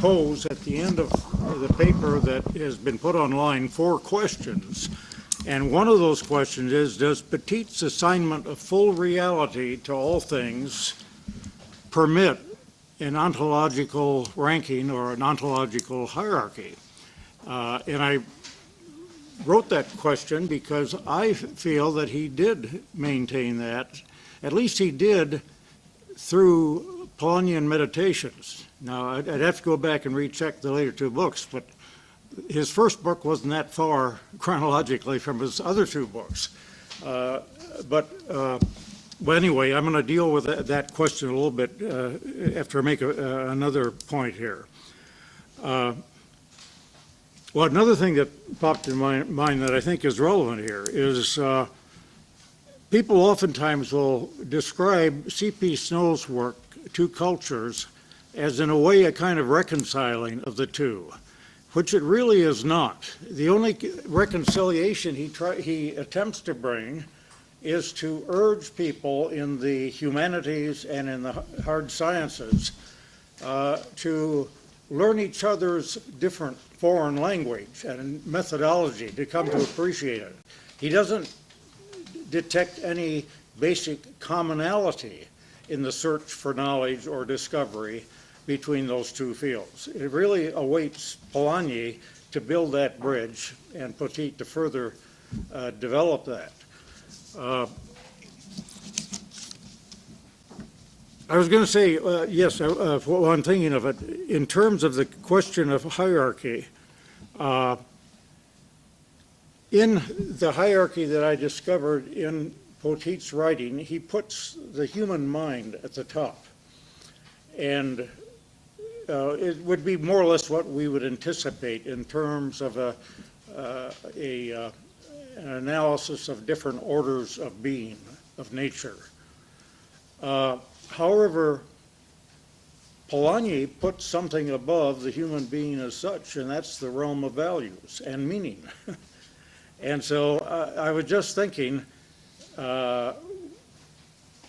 pose at the end of the paper that has been put online 4 questions. And one of those questions is, does Poteat's assignment of full reality to all things permit an ontological ranking or an ontological hierarchy? And I wrote that question because I feel that he did maintain that, at least he did through Polanyian meditations. Now, I'd have to go back and recheck the later 2 books, but his first book wasn't that far chronologically from his other 2 books. But anyway, I'm going to deal with that question a little bit after I make another point here. Well, another thing that popped in my mind that I think is relevant here is people oftentimes will describe C.P. Snow's work, Two Cultures, as in a way a kind of reconciling of the two, which it really is not. The only reconciliation he attempts to bring is to urge people in the humanities and in the hard sciences to learn each other's different foreign language and methodology to come to appreciate it. He doesn't detect any basic commonality in the search for knowledge or discovery between those 2 fields. It really awaits Polanyi to build that bridge and Poteat to further develop that. I was going to say, yes, while I'm thinking of it, in terms of the question of hierarchy, in the hierarchy that I discovered in Poteat's writing, he puts the human mind at the top. And it would be more or less what we would anticipate in terms of an analysis of different orders of being, of nature. However, Polanyi puts something above the human being as such, and that's the realm of values and meaning. And so I was just thinking,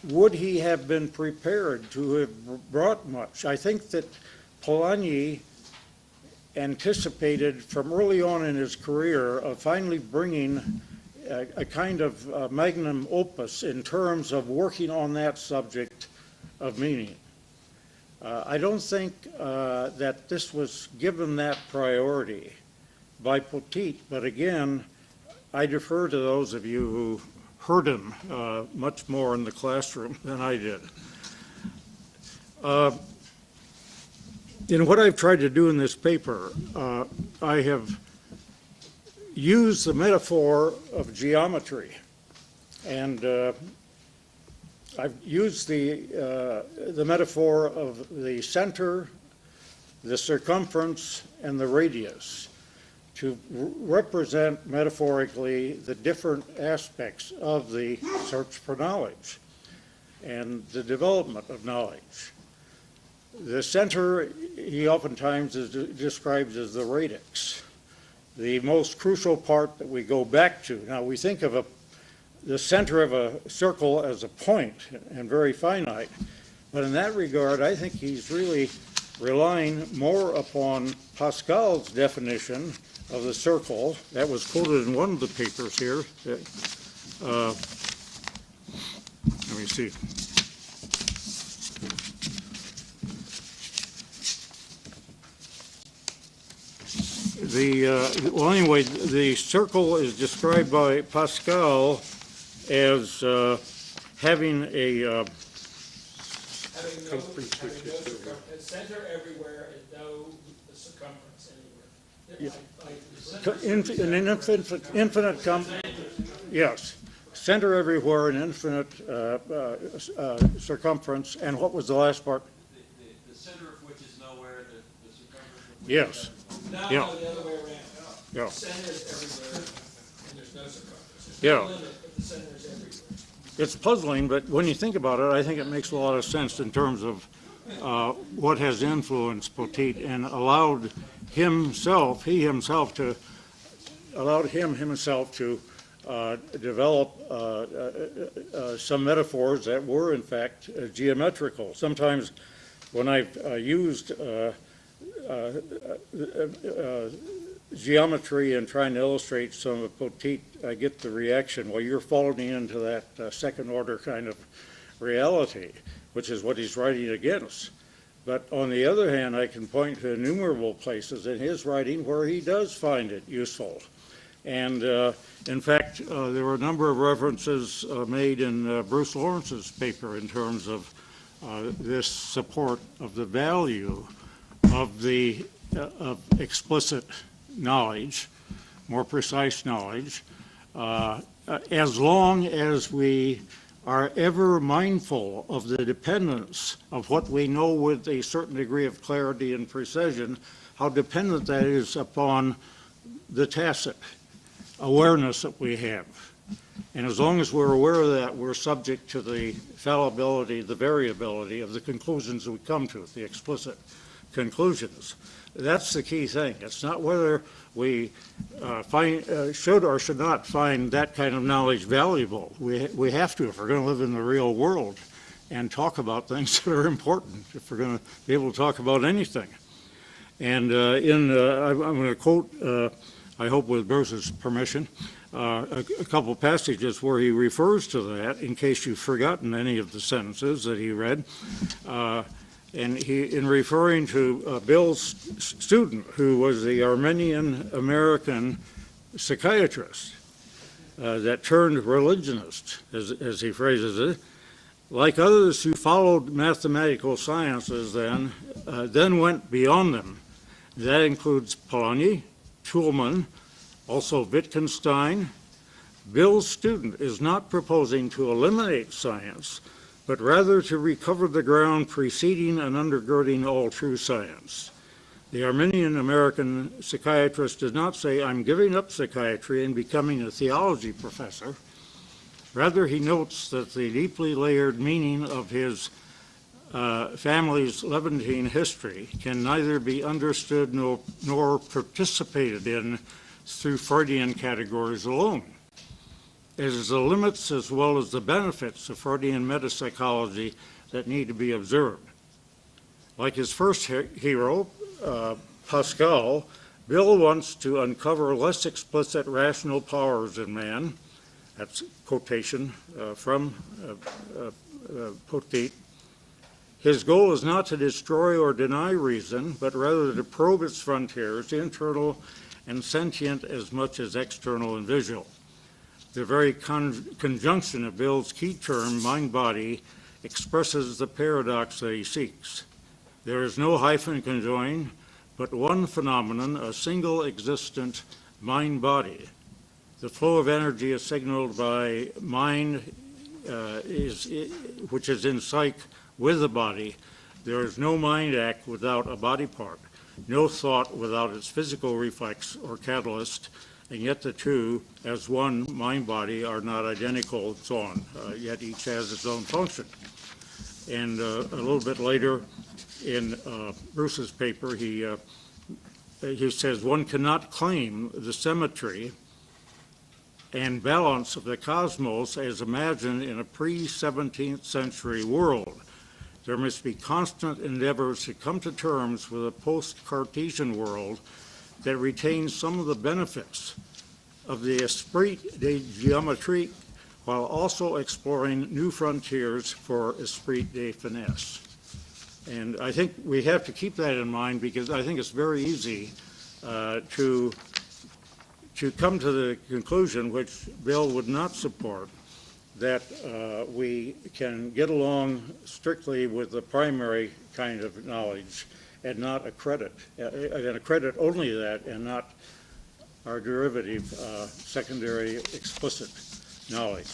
would he have been prepared to have brought much? I think that Polanyi anticipated from early on in his career of finally bringing a kind of magnum opus in terms of working on that subject of meaning. I don't think that this was given that priority by Poteat, but again, I defer to those of you who heard him much more in the classroom than I did. In what I've tried to do in this paper, I have used the metaphor of geometry, and I've used the metaphor of the center, the circumference, and the radius to represent metaphorically the different aspects of the search for knowledge and the development of knowledge. The center, he oftentimes describes as the radix, the most crucial part that we go back to. Now, we think of the center of a circle as a point and very finite, but in that regard, I think he's really relying more upon Pascal's definition of the circle that was quoted in one of the papers here. Let me see. Well, anyway, the circle is described by Pascal as having a center everywhere and no circumference anywhere. Yes, center everywhere and infinite circumference. And what was the last part? The center of which is nowhere, the circumference. Yes. No, Yeah. no, the other way around. Yeah. The center is everywhere and there's no circumference. There's Yeah. no limit, but the center is everywhere. It's puzzling, but when you think about it, I think it makes a lot of sense in terms of what has influenced Poteat and allowed him himself to develop some metaphors that were in fact geometrical. Sometimes when I've used geometry and trying to illustrate some of Poteat, I get the reaction, well, you're falling into that second order kind of reality, which is what he's writing against. But on the other hand, I can point to innumerable places in his writing where he does find it useful. And in fact, there were a number of references made in Bruce Lawrence's paper in terms of this support of the value of the of explicit knowledge, more precise knowledge, as long as we are ever mindful of the dependence of what we know with a certain degree of clarity and precision, how dependent that is upon the tacit awareness that we have. And as long as we're aware of that, we're subject to the fallibility, the variability of the conclusions that we come to, the explicit conclusions. That's the key thing. It's not whether we should or should not find that kind of knowledge valuable. We have to if we're going to live in the real world and talk about things that are important, if we're going to be able to talk about anything. And I'm going to quote, I hope with Bruce's permission, a couple passages where he refers to that, in case you've forgotten any of the sentences that he read. And he, in referring to Bill's student, who was the Armenian-American psychiatrist that turned religionist, as he phrases it, like others who followed mathematical sciences then went beyond them. That includes Polanyi, Toulmin, also Wittgenstein. Bill's student is not proposing to eliminate science, but rather to recover the ground preceding and undergirding all true science. The Armenian-American psychiatrist does not say, I'm giving up psychiatry and becoming a theology professor. Rather, he notes that the deeply layered meaning of his family's Levantine history can neither be understood nor participated in through Freudian categories alone. It is the limits as well as the benefits of Freudian metapsychology that need to be observed. Like his first hero, Pascal, Bill wants to uncover less explicit rational powers in man. That's quotation from Poteat. His goal is not to destroy or deny reason, but rather to probe its frontiers, internal and sentient as much as external and visual. The very conjunction of Bill's key term, mind-body, expresses the paradox that he seeks. There is no hyphen conjoined, but one phenomenon, a single existent mind-body. The flow of energy is signaled by mind, which is in psych with the body. There is no mind act without a body part, no thought without its physical reflex or catalyst, and yet the two, as one mind-body, are not identical and so on, yet each has its own function. And a little bit later in Bruce's paper, he says, one cannot claim the symmetry and balance of the cosmos as imagined in a pre-17th century world. There must be constant endeavors to come to terms with a post-Cartesian world that retains some of the benefits of the esprit de géométrie while also exploring new frontiers for esprit de finesse. And I think we have to keep that in mind because I think it's very easy to come to the conclusion, which Bill would not support, that we can get along strictly with the primary kind of knowledge and not accredit, and accredit only that and not our derivative, secondary explicit knowledge.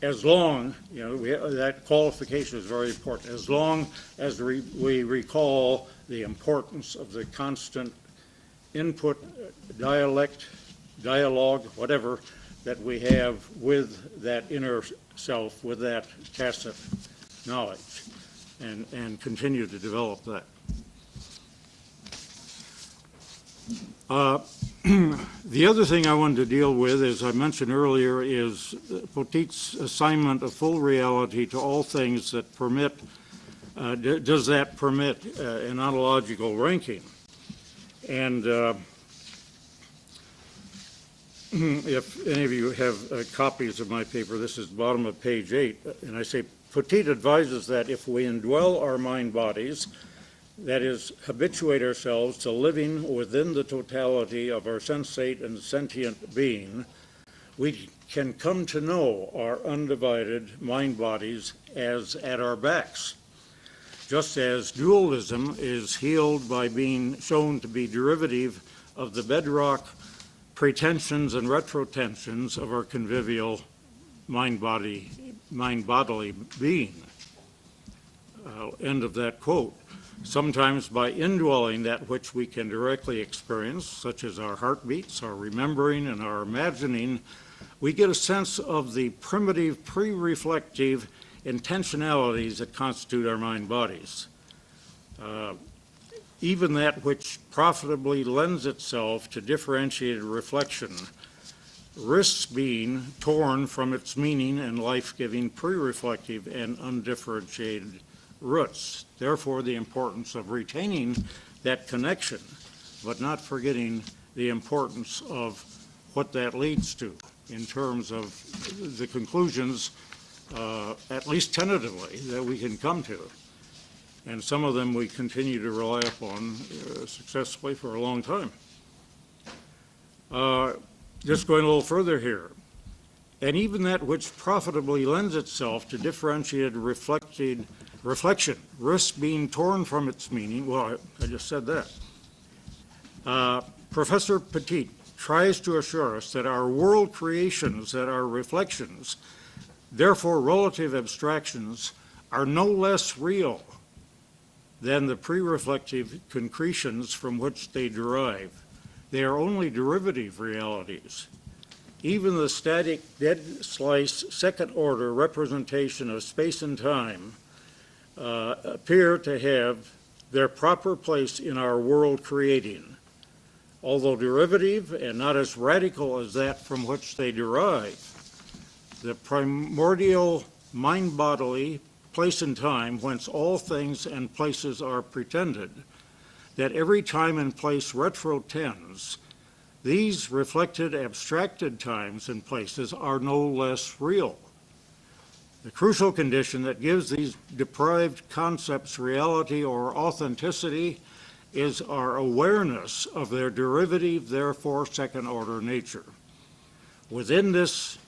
As long, that qualification is very important, as long as we recall the importance of the constant input, dialogue, whatever, that we have with that inner self, with that tacit knowledge, and continue to develop that. The other thing I wanted to deal with, as I mentioned earlier, is Poteat's assignment of full reality to all things that permit does that permit an ontological ranking? And if any of you have copies of my paper, this is the bottom of page 8, and I say, Poteat advises that if we indwell our mind bodies, that is, habituate ourselves to living within the totality of our sensate and sentient being, we can come to know our undivided mind bodies as at our backs. Just as dualism is healed by being shown to be derivative of the bedrock pretensions and retrotensions of our convivial mind-bodily being. End of that quote. Sometimes by indwelling that which we can directly experience, such as our heartbeats, our remembering, and our imagining, we get a sense of the primitive, pre-reflective intentionalities that constitute our mind bodies. Even that which profitably lends itself to differentiated reflection risks being torn from its meaning and life-giving pre-reflective and undifferentiated roots. Therefore, the importance of retaining that connection, but not forgetting the importance of what that leads to in terms of the conclusions, at least tentatively, that we can come to. And some of them we continue to rely upon successfully for a long time. Just going a little further here. And even that which profitably lends itself to differentiated reflection risks being torn from its meaning. Well, I just said that. Professor Poteat tries to assure us that our world creations, that our reflections, therefore relative abstractions, are no less real than the pre-reflective concretions from which they derive. They are only derivative realities. Even the static dead slice second-order representation of space and time appear to have their proper place in our world creating. Although derivative and not as radical as that from which they derive, the primordial mind-bodily place and time whence all things and places are pretended, that every time and place retrotends, these reflected abstracted times and places are no less real. The crucial condition that gives these deprived concepts reality or authenticity is our awareness of their derivative, therefore second-order nature. Within this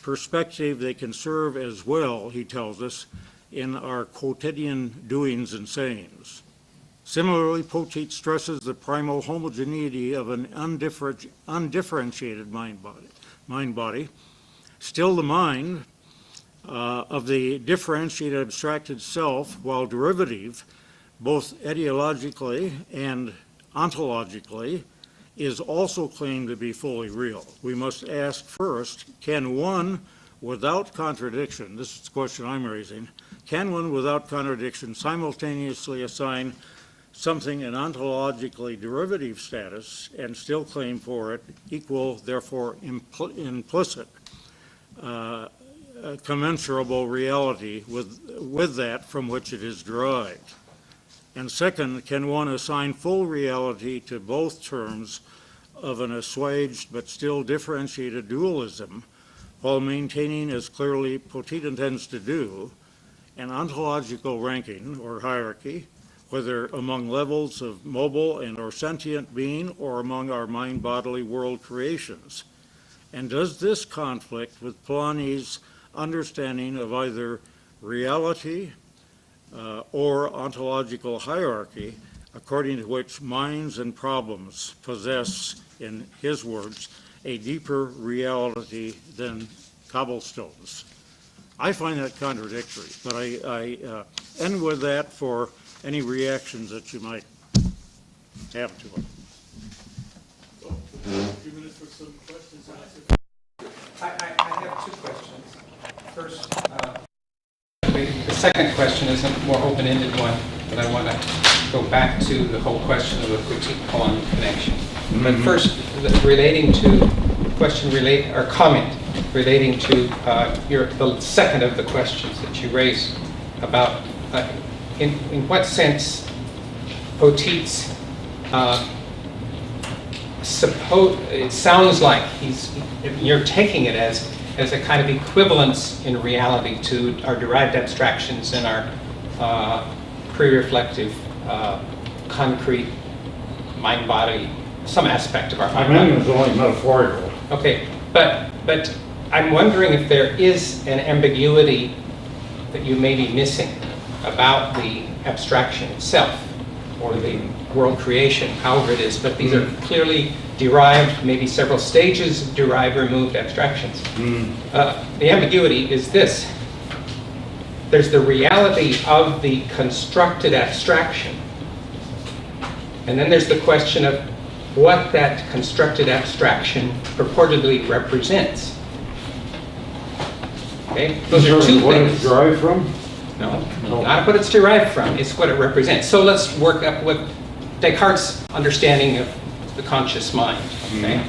perspective, they can serve as well, he tells us, in our quotidian doings and sayings. Similarly, Poteat stresses the primal homogeneity of an undifferentiated mind body. Still the mind of the differentiated abstracted self, while derivative, both etiologically and ontologically, is also claimed to be fully real. We must ask first, can one without contradiction, this is the question I'm raising, can one without contradiction simultaneously assign something an ontologically derivative status and still claim for it equal, therefore implicit, commensurable reality with that from which it is derived? And second, can one assign full reality to both terms of an assuaged but still differentiated dualism while maintaining, as clearly Poteat intends to do, an ontological ranking or hierarchy, whether among levels of mobile and or sentient being or among our mind-bodily world creations? And does this conflict with Polanyi's understanding of either reality or ontological hierarchy, according to which minds and problems possess, in his words, a deeper reality than cobblestones? I find that contradictory, but I end with that for any reactions that you might have to it. A few minutes for some questions and answers. I have two questions. First, the second question is a more open-ended one, but I want to go back to the whole question of the Poteat-Polanyi connection. But first, relating to question or comment relating to the second of the questions that you raised about in what sense Poteat's it sounds like you're taking it as a kind of equivalence in reality to our derived abstractions and our pre-reflective, concrete mind-body, some aspect of our I mind-body. mean, it was only metaphorical. Okay, but I'm wondering if there is an ambiguity that you may be missing about the abstraction itself or the world creation, however it is, but these are clearly derived, maybe several stages of derived removed abstractions. The ambiguity is this. There's the reality of the constructed abstraction, and then there's the question of what that constructed abstraction purportedly represents. Okay, those are two What things. it's derived from? No, not what it's derived from, it's what it represents. So let's work up with Descartes' understanding of the conscious mind, okay?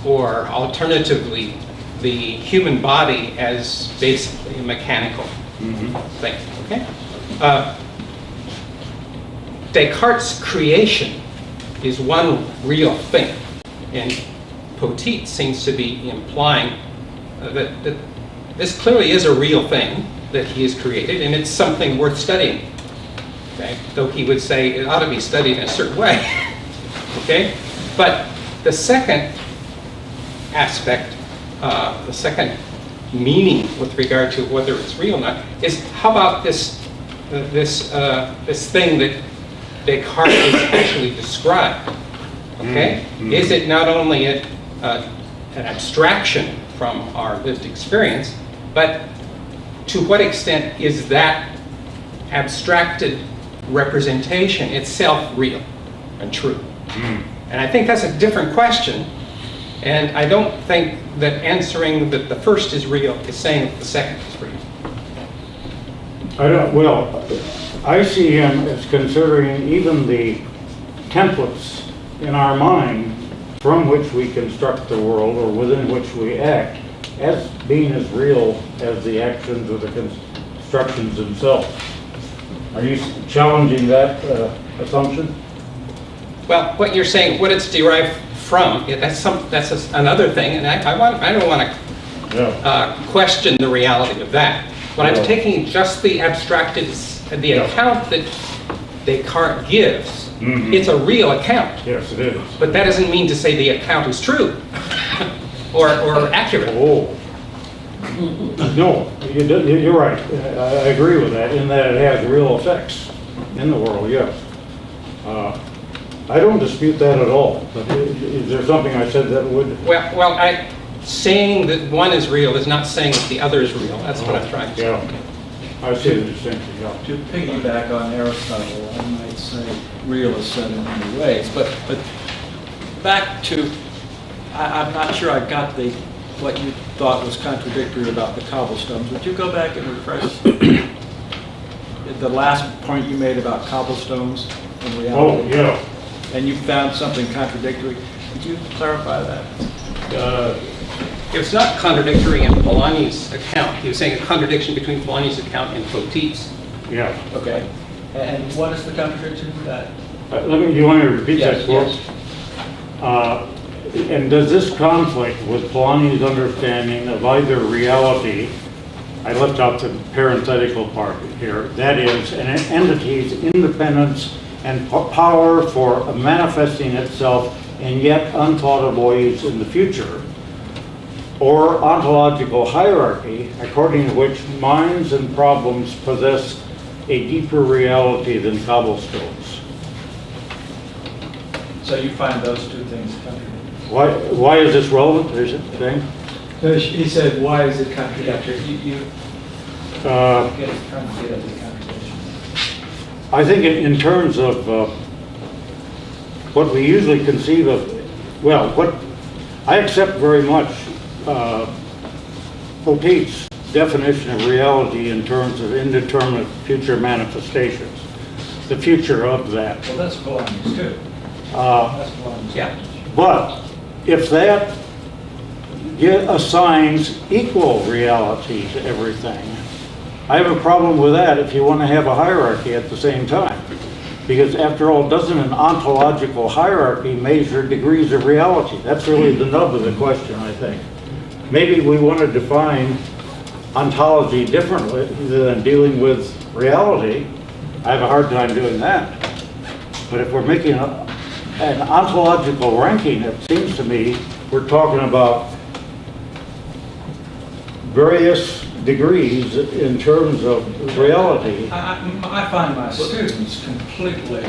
Or alternatively, the human body as basically a mechanical thing, okay? Descartes' creation is one real thing, and Poteat seems to be implying that this clearly is a real thing that he has created, and it's something worth studying. Okay? Though he would say it ought to be studied in a certain way. Okay? But the second aspect, the second meaning with regard to whether it's real or not, is how about this thing that Descartes has actually described? Okay? Is it not only an abstraction from our lived experience, but to what extent is that abstracted representation itself real and true? And I think that's a different question, and I don't think that answering that the first is real is saying that the second is real. I see him as considering even the templates in our mind from which we construct the world or within which we act as being as real as the actions or the constructions themselves. Are you challenging that assumption? Well, what you're saying, what it's derived from, that's another thing, and I don't want to question the reality of that. When I'm taking just the abstracted, the account that Descartes gives, it's a real account. Yes, it is. But that doesn't mean to say the account is true or accurate. Oh. No, you're right. I agree with that in that it has real effects in the world, yes. I don't dispute that at all, but is there something I said that would? Well, saying that one is real is not saying that the other is real. That's what I'm trying to say. Yeah, I see the distinction, yeah. To piggyback on Aristotle, I might say real is said in many ways, but back to, I'm not sure I got what you thought was contradictory about the cobblestones. Would you go back and refresh the last point you made about cobblestones in reality? Oh, yeah. And you found something contradictory. Could you clarify that? It's not contradictory in Polanyi's account. He was saying a contradiction between Polanyi's account and Poteat's. Yeah. Okay. And what is the contradiction to that? You want me to repeat that quote? Yes. And does this conflict with Polanyi's understanding of either reality, I left out the parenthetical part here, that is, an entity's independence and power for manifesting itself in yet unthought of ways in the future, or ontological hierarchy, according to which minds and problems possess a deeper reality than cobblestones? So you find those two things contradictory? Why is this relevant? There's a thing. He said, why is it contradictory? You Uh, get it, trying to get at the contradiction. I think in terms of what we usually conceive of, well, what I accept very much Poteat's definition of reality in terms of indeterminate future manifestations, the future of that. Well, that's Polanyi's too. That's Polanyi's. Yeah. But if that assigns equal reality to everything, I have a problem with that if you want to have a hierarchy at the same time. Because after all, doesn't an ontological hierarchy measure degrees of reality? That's really the nub of the question, I think. Maybe we want to define ontology differently than dealing with reality. I have a hard time doing that. But if we're making an ontological ranking, it seems to me we're talking about various degrees in terms of reality. I find my students completely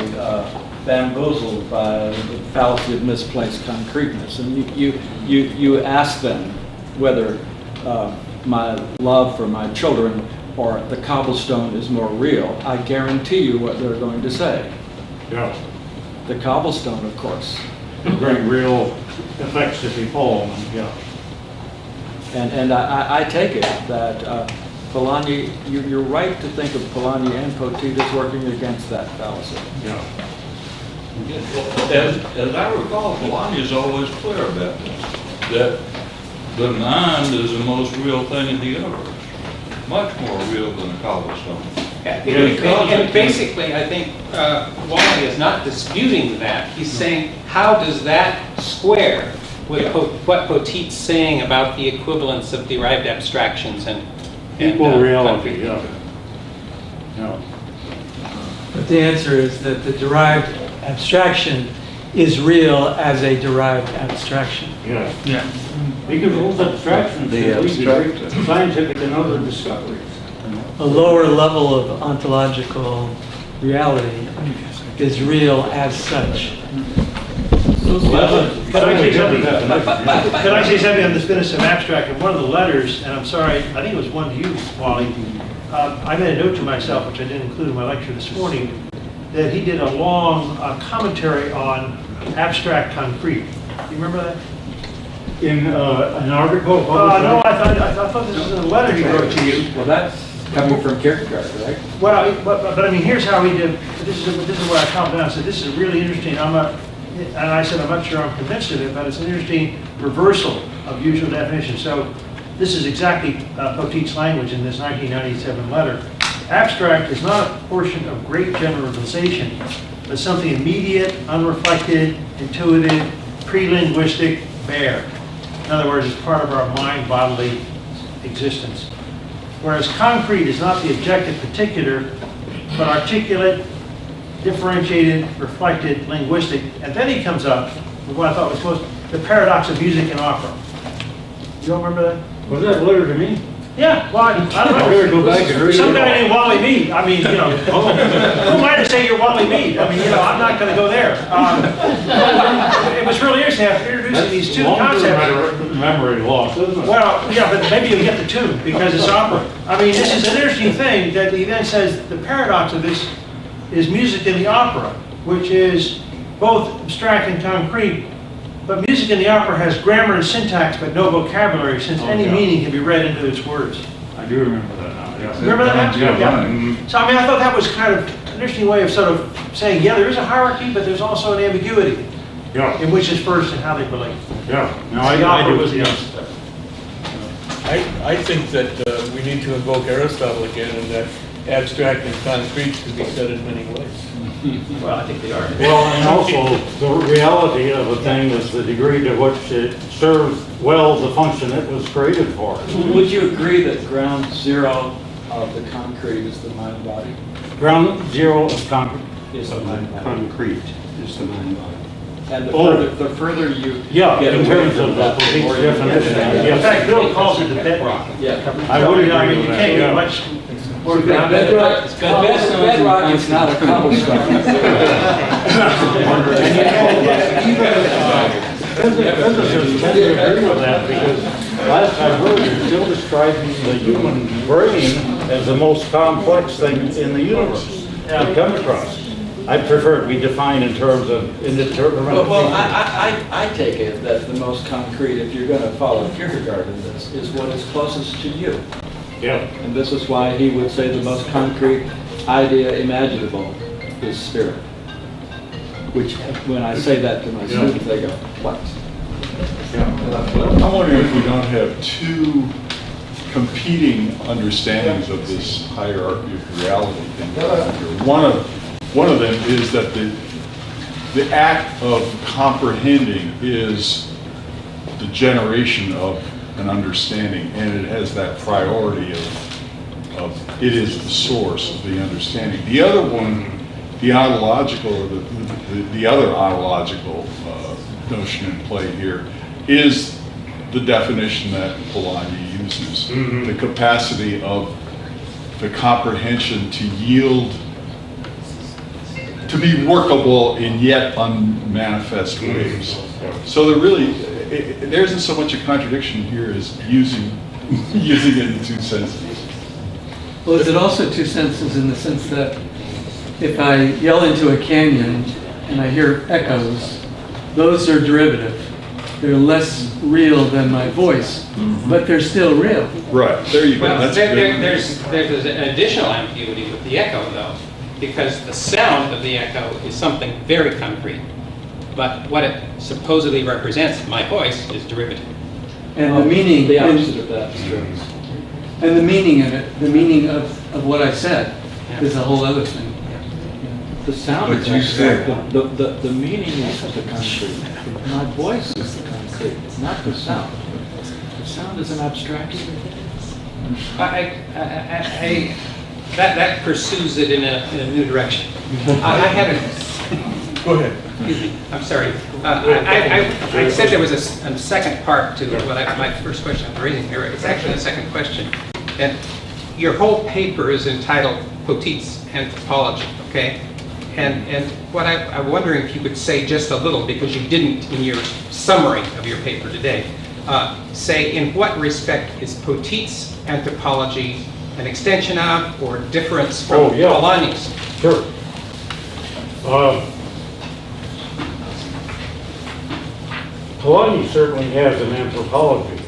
bamboozled by the fallacy of misplaced concreteness. And you ask them whether my love for my children or the cobblestone is more real. I guarantee you what they're going to say. Yeah. The cobblestone, of course. Bring real effects if you fall, yeah. And I take it that Polanyi, you're right to think of Polanyi and Poteat as working against that fallacy. Yeah. As I recall, Polanyi is always clear about this, that the mind is the most real thing in the universe, much more real than a cobblestone. And basically, I think Wally is not disputing that. He's saying, how does that square with what Poteat's saying about the equivalence of derived abstractions and Equal reality, concrete? yeah. Yeah. But the answer is that the derived abstraction is real as a derived abstraction. Yeah. Yeah. Because those abstractions lead to scientific and other discoveries. A lower level of ontological reality is real as such. Could I say something? Could I say something on this business of abstract? In one of the letters, and I'm sorry, I think it was one to you, Wally, I made a note to myself, which I didn't include in my lecture this morning, that he did a long commentary on abstract concrete. Do you remember that? In an article? No, I thought this was in a letter he wrote to you. Well, that's coming from Kierkegaard, right? Well, but I mean, here's how he did. This is what I calmed down. I said, this is really interesting. And I said, I'm not sure I'm convinced of it, but it's an interesting reversal of usual definition. So this is exactly Poteat's language in this 1997 letter. Abstract is not a portion of great generalization, but something immediate, unreflected, intuitive, pre-linguistic, bare. In other words, it's part of our mind bodily existence. Whereas concrete is not the objective particular, but articulate, differentiated, reflected, linguistic. And then he comes up with what I thought was the paradox of music and opera. You don't remember that? Was that a letter to me? Yeah, well, I don't know. Better go back and read Some it guy all. named Wally Mead. I mean, who am I to say you're Wally Mead? I mean, I'm not going to go there. It was really interesting after introducing these two concepts. Memory loss, isn't it? Well, yeah, but maybe you'll get the two because it's opera. I mean, this is an interesting thing that he then says the paradox of this is music in the opera, which is both abstract and concrete. But music in the opera has grammar and syntax, but no vocabulary, since any meaning can be read into its words. I do remember that now, yeah. Remember that? Yeah. So, I mean, I thought that was kind of an interesting way of sort of saying, yeah, there is a hierarchy, but there's also an ambiguity Yeah, in which is first and how they relate. yeah. No, The I opera do. was the Yeah. other. I think that we need to invoke Aristotle again, and that abstract and concrete can be said in many ways. Well, I think they are. Well, and also, the reality of a thing is the degree to which it serves well the function it was created for. Would you agree that ground zero of the concrete is the mind body? Ground zero of concrete. Is the mind body. Concrete is the mind body. And Oh. the further you Yeah, get in away terms from of that, the the more you definition. get. In fact, Bill calls it the bedrock. Yeah. I would I mean, agree you with can't that, get yeah. much more. Bedrock is not a cobblestone. Physicists tend to agree with that because last I heard, you're still describing the human brain as the most complex thing in the universe to come across. I prefer it be defined in terms of indeterminate. Well, I take it that the most concrete, if you're going to follow Kierkegaard in this, is what is closest to you. Yeah, And this is why he would say the most concrete idea imaginable is spirit. Which, when I say that to my students, they go, what? I'm wondering if we don't have two competing understandings of this hierarchy of reality thing. One of them is that the act of comprehending is the generation of an understanding, and it has that priority of it is the source of the understanding. The other one, the ontological, or the other ontological notion in play here is the definition that Polanyi uses, the capacity of the comprehension to yield, to be workable in yet unmanifest ways. So there isn't so much a contradiction here as using it in two senses. Well, is it also two senses in the sense that if I yell into a canyon and I hear echoes, those are derivative. They're less real than my voice, but they're still real. Right, there you go. Well, That's there's an additional ambiguity with the echo, though, because the sound of the echo is something very concrete, but what it supposedly represents, my voice, is derivative. And the meaning, The opposite of that is true. and the meaning of it, the meaning of what I said is a whole other thing. The sound is abstract. The meaning is the concrete. My voice is the concrete, not the sound. The sound is an abstraction. That pursues it in a new direction. I haven't. Go ahead. Excuse me, I'm sorry. I said there was a second part to my first question I'm raising here. It's actually the second question. And your whole paper is entitled Poteat's Anthropology, okay? And what I'm wondering if you could say just a little, because you didn't in your summary of your paper today, say in what respect is Poteat's anthropology an extension of or difference from Polanyi's? Sure. Polanyi certainly has an anthropology,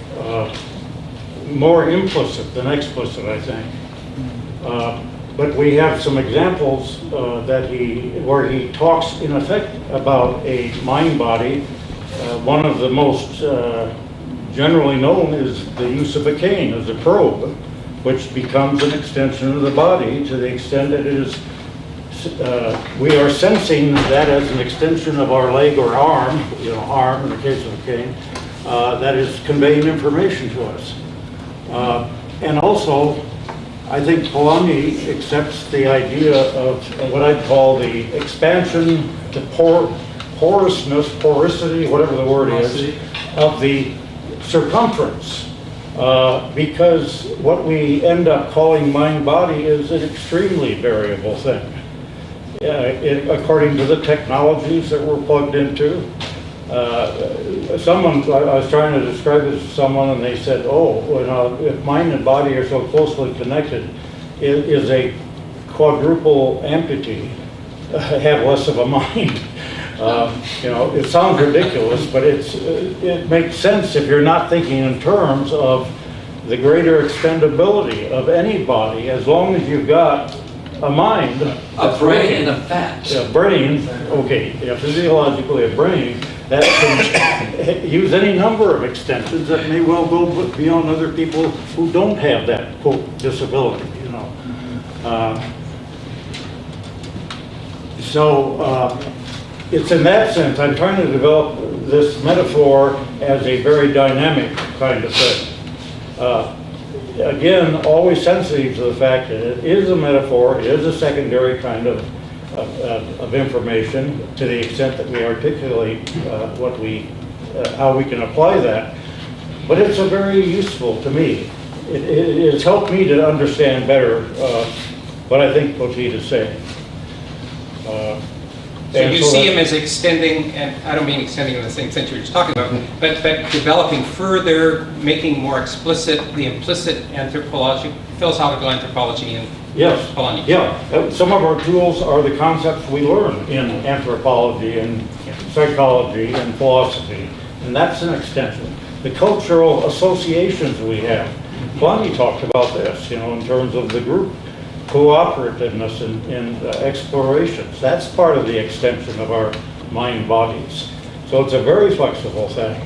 more implicit than explicit, I think. But we have some examples where he talks in effect about a mind body. One of the most generally known is the use of a cane as a probe, which becomes an extension of the body to the extent that it is, we are sensing that as an extension of our leg or arm, arm in the case of a cane, that is conveying information to us. And also, I think Polanyi accepts the idea of what I'd call the expansion, the porosity, whatever the word is, of the circumference. Because what we end up calling mind-body is an extremely variable thing. According to the technologies that we're plugged into. I was trying to describe this to someone and they said, if mind and body are so closely connected, is a quadruple amputee have less of a mind? It sounds ridiculous, but it makes sense if you're not thinking in terms of the greater extendability of any body, as long as you've got a mind. A brain and a fat. A brain, okay, physiologically a brain, that can use any number of extensions that may well go beyond other people who don't have that, quote, disability, it's in that sense, I'm trying to develop this metaphor as a very dynamic kind of thing. Again, always sensitive to the fact that it is a metaphor, it is a secondary kind of information to the extent that we articulate how we can apply that. But it's a very useful to me. It has helped me to understand better what I think Poteat is saying. So you see him as extending, and I don't mean extending in the same sense you were just talking about, but developing further, making more explicit the implicit philosophical anthropology in Polanyi. Yeah, some of our tools are the concepts we learn in anthropology and psychology and philosophy, and that's an extension. The cultural associations we have. Polanyi talked about this, in terms of the group cooperativeness in explorations. That's part of the extension of our mind bodies. So it's a very flexible thing.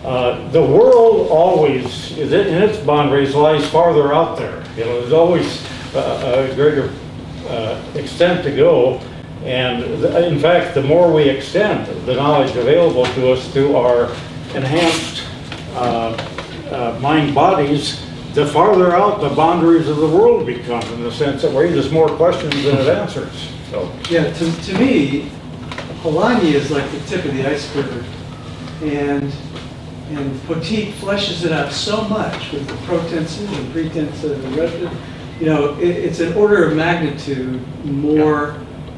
The world always, in its boundaries, lies farther out there. There's always a greater extent to go. And in fact, the more we extend the knowledge available to us through our enhanced mind bodies, the farther out the boundaries of the world become, in the sense that it raises more questions than it answers. So, Yeah, to me, Polanyi is like the tip of the iceberg, and Poteat fleshes it out so much with the protenses and pretenses and the rest of it. It's an order of magnitude more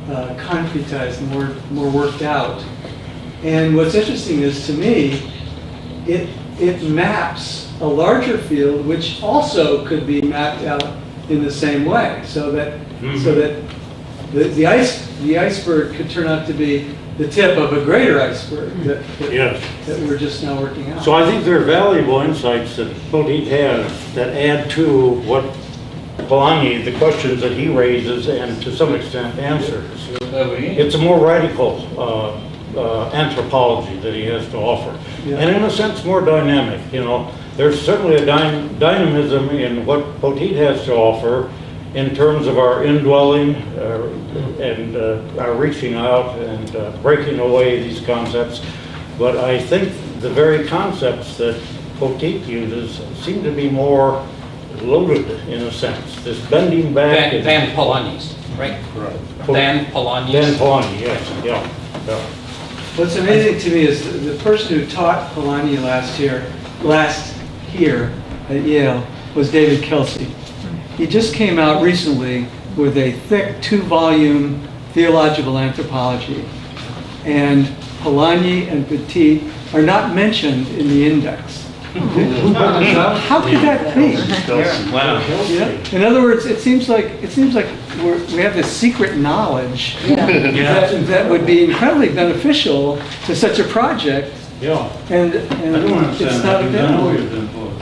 concretized, more worked out. And what's interesting is, to me, it maps a larger field, which also could be mapped out in the same way, so that the iceberg could turn out to be the tip of a greater iceberg that we're just now working out. so I think there are valuable insights that Poteat has that add to what Polanyi, the questions that he raises and to some extent answers. It's a more radical anthropology that he has to offer. Yeah. And in a sense, more dynamic. There's certainly a dynamism in what Poteat has to offer in terms of our indwelling and our reaching out and breaking away these concepts. But I think the very concepts that Poteat uses seem to be more loaded in a sense. This bending back. Than Polanyi's, right? Than Polanyi's. Dan Polanyi, yes, yeah. What's amazing to me is the person who taught Polanyi last here at Yale was David Kelsey. He just came out recently with a thick 2-volume theological anthropology. And Polanyi and Poteat are not mentioned in the index. How could that be? Wow. In other words, it seems like we have this secret knowledge that would be incredibly beneficial to such a project, Yeah. and it's not available.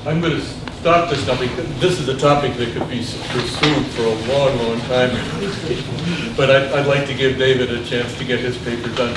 I'm going to stop this now because this is a topic that could be pursued for a long, long time. But I'd like to give David a chance to get his paper done.